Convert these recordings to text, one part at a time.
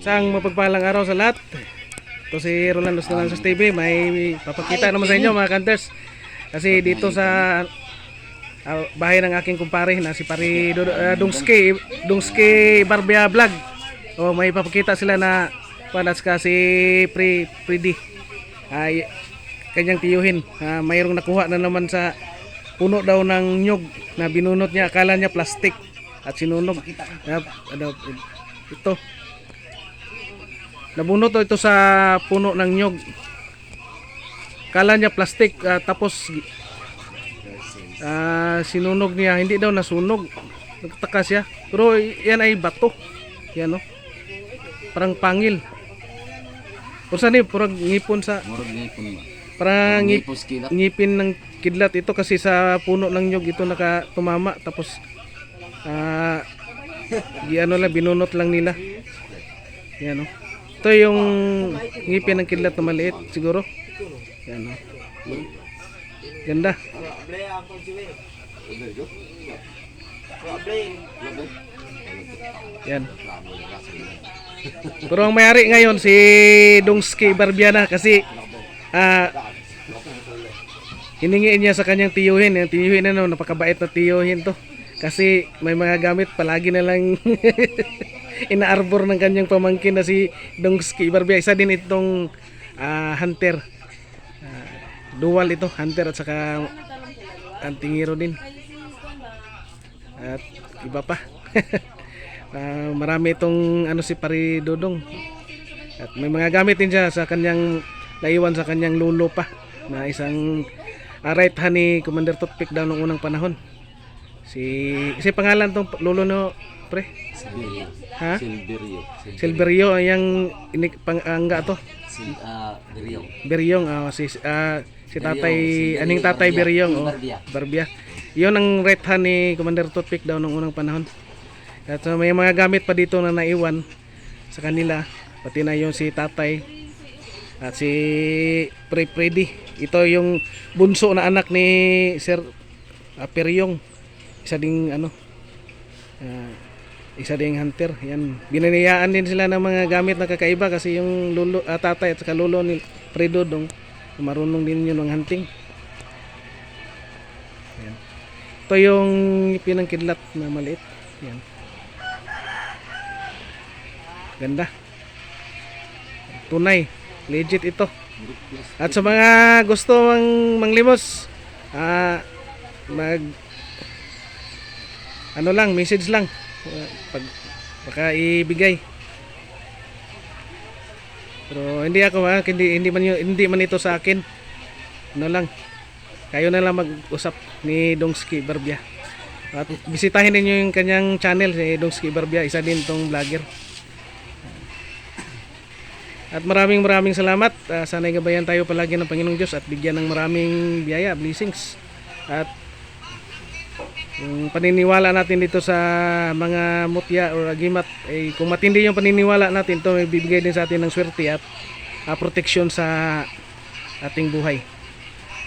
Isang mapagpalang araw sa lahat. Ito si Rolando Lanzos TV. May papakita naman sa inyo mga kanters. Kasi dito sa bahay ng aking kumpare na si Pari Dungski Barbia Vlog. O may papakita sila na palas ka si Freddy. Ay kanyang tiyuhin. Mayroong nakuha na naman sa puno daw ng nyug na binunot niya. Akala niya plastic at sinunog. Ito. Nabunot ito sa puno ng nyug. Kala niya plastic tapos sinunog niya. Hindi daw nasunog. Nagtaka siya. Pero yan ay bato. Yan no. Parang pangil. Kung saan parang ngipon sa parang ngipin ng kidlat ito kasi sa puno ng nyug ito nakatumama tapos binunot lang nila. Yan no. Ito yung ngipin ng kidlat na maliit siguro. Yan o. Ganda. Yan. Pero ang may-ari ngayon si Dungski Barbiana kasi hiningiin niya sa kanyang tiyuhin. Yung tiyuhin na napakabait na tiyuhin to. Kasi may mga gamit palagi na lang inaarbor ng kanyang pamangkin na si Dungski Barbia. Isa din itong hunter. Dual ito, hunter at saka antingero din. At iba pa. Marami itong si Pari Dodong. At may mga gamit din siya sa kanyang naiwan sa kanyang lolo pa na isang right hand ni Commander Toothpick daw noong unang panahon. Kasi pangalan tong lolo no pre? Silverio yang pangangga to. Beryong si tatay aning tatay Beryong Barbia. 'Yon ang right hand ni Commander Toothpick daw noong unang panahon. At may mga gamit pa dito na naiwan sa kanila, pati na yung si tatay at si Freddy. Ito yung bunso na anak ni Sir Peryong. Isa ding hunter. Yan. Binaniyaan din sila ng mga gamit na kakaiba kasi yung lolo, tatay at saka lolo ni Fredo dong marunong din yun ng hunting. Yan. Ito yung pinangkidlat na maliit. Yan. Ganda. Tunay. Legit ito. At sa mga gusto manglimos, message lang. Baka ibigay. Pero hindi ako hindi man ito sa akin. Kayo na lang mag-usap ni Dungski Barbia. At bisitahin niyo yung kanyang channel si Dungski Barbia, isa din tong vlogger. At maraming salamat. Sana'y gabayan tayo palagi ng Panginoong Diyos at bigyan ng maraming biyaya, blessings. At yung paniniwala natin dito sa mga mutya o agimat, kung matindi yung paniniwala natin, ito may bibigay din sa atin ng swerte at proteksyon sa ating buhay.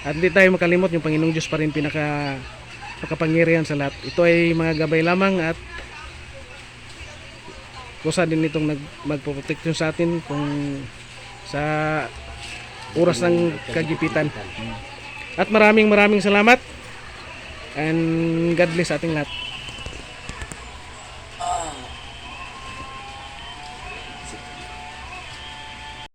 At hindi tayo makalimot, yung Panginoong Diyos pa rin makapangyarihan sa lahat. Ito ay mga gabay lamang at kusa din itong magpoproteksyon sa atin kung sa oras ng kagipitan. At maraming salamat and God bless ating lahat.